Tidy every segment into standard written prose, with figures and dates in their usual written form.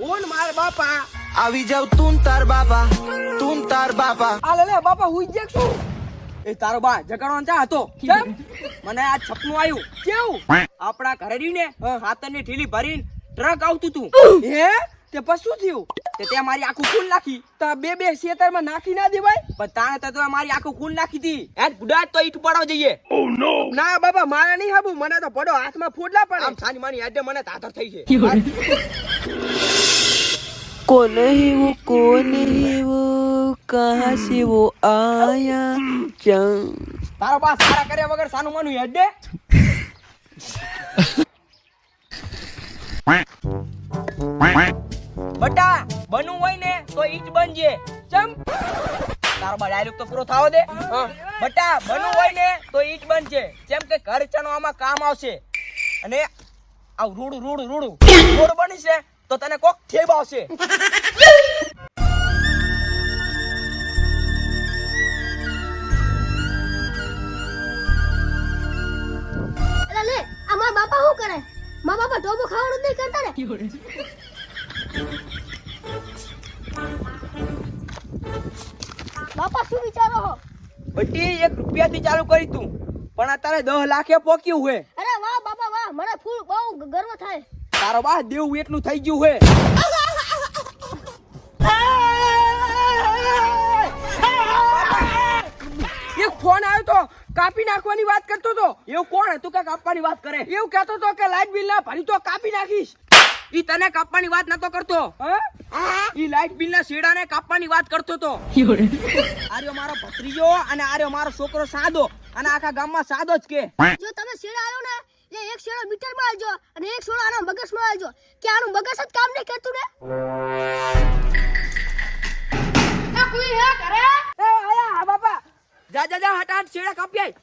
on માર બાપા આવી જાવ તું તાર બાપા આ લે બાપા હુઈ જ છું એ તારો બા જગાડવાનો ચા હતો કેમ મને આ સપનું આવ્યું કેવું આપણા ઘરે રહ્યું ને ખાતરની ઠીલી ભરીને ટ્રક આવતું તું હે તે પછી શું થયું તે તે મારી આખું ખૂન નાખી તો બે શેતરમાં નાખી ના દેવાય પણ તાણે તો મારી આખું ખૂન નાખી દી યાર બુડા તો ઈટ પાડવા જઈએ ના બાબા મારે નહીં હાબુ મને તો પડો હાથમાં ફૂડલા પડે આમ સાની માની યાદ મને તાતર થઈ છે कौन है वो कहाँ से वो आया चंग તારો બા સારા કર્યા વગર સાનું માનું હેડ દે બટા બનવું હોય ને તો ઈટ બનજે ચમ તારો બા ડાયલોગ તો પૂરો થાવ દે બટા બનવું હોય ને તો ઈટ બનજે જેમ કે ઘર ચનો આમાં કામ આવશે અને આવ રૂડું બની છે તો તને કોક ઠેબ આવશે લે આ મારા બાપા શું કરે મારા બાપા ઢોબો ખાવાનું નહીં કરતા ને બાપા શું વિચારો હો બટી 1 રૂપિયાથી ચાલુ કરી તું પણ અત્યારે 10 લાખે પોક્યું હે અરે વાહ બાપા વાહ મને ફૂલ બહુ ગર્વ થાય તારો બા દેવું એટલું થઈ ગયું હે એક ફોન આવ્યો તો કાપી નાખવાની વાત કરતો તો એવું કોણ હતું કે કાપવાની વાત કરે એવું કહેતો તો કે લાઈટ બિલ ના ભરી તો કાપી નાખીશ ઈ તને કાપવાની વાત નતો કરતો ઈ લાઈટ બિલ ના શેડાને કાપવાની વાત કરતો તો આર્યો મારો ભત્રીજો અને આર્યો મારો છોકરો સાદો અને આખા ગામમાં સાદો જ કે જો તમે શેડા આલો ને એ એક શેડો મીટર માં આવજો અને એક શેડો આનો મગજ માં આવજો કે આનું મગજ જ કામ નહીં કરતું ને આ કોઈ હે કરે એ આયા હા બાપા જા હટાટ શેડા કાપી આય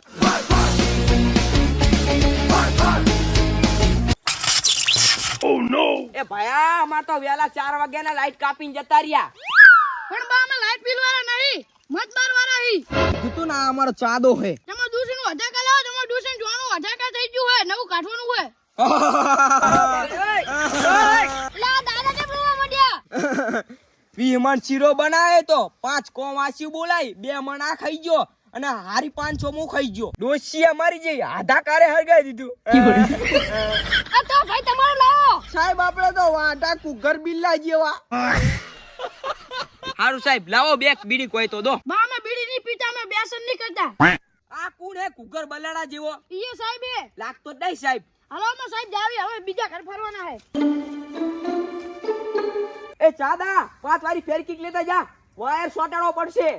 Oh no એ ભાયા અમાર તો વેલા 4 વાગ્યાના લાઈટ કાપીને જતા રહ્યા પણ બા અમે લાઈટ બિલ વાળા નહીં મતદાર વાળા હી કીધું ના અમારો ચાદો હે તમે દૂસરીનું અઢાકા લાવો તમે દૂસરીનું જોવાનું અઢાકા થઈ ગયું હે નવું કાઢવાનું હે લા દાદા કે બોલવા માંડ્યા 20 મણ શીરો બનાવે તો 5 કોવાસી બોલાય 2 મણ આ ખાઈ ગયો અને હારી 500 મુ ખાઈ ગયો ડોશીએ મારી જે આધા કારે હરગાઈ દીધું આ તો ભાઈ તમારો લાવો સાહેબ આપણે તો વાટા કુકર બિલ્લા જેવા હારું સાહેબ લાવો બેક બીડી કોઈ તો દો બા અમે બીડી નહીં પીતા અમે બેસન નહીં કરતા આ કોણ હે કુકર બલાડા જેવો ઈએ સાહેબ હે લાગતો જ નહીં સાહેબ હાલો અમે સાહેબ જાવી હવે બીજા ઘર ફરવાના હે એ ચાદા 5 વારી ફેર કિક લેતા જા વાયર સોટાડો પડશે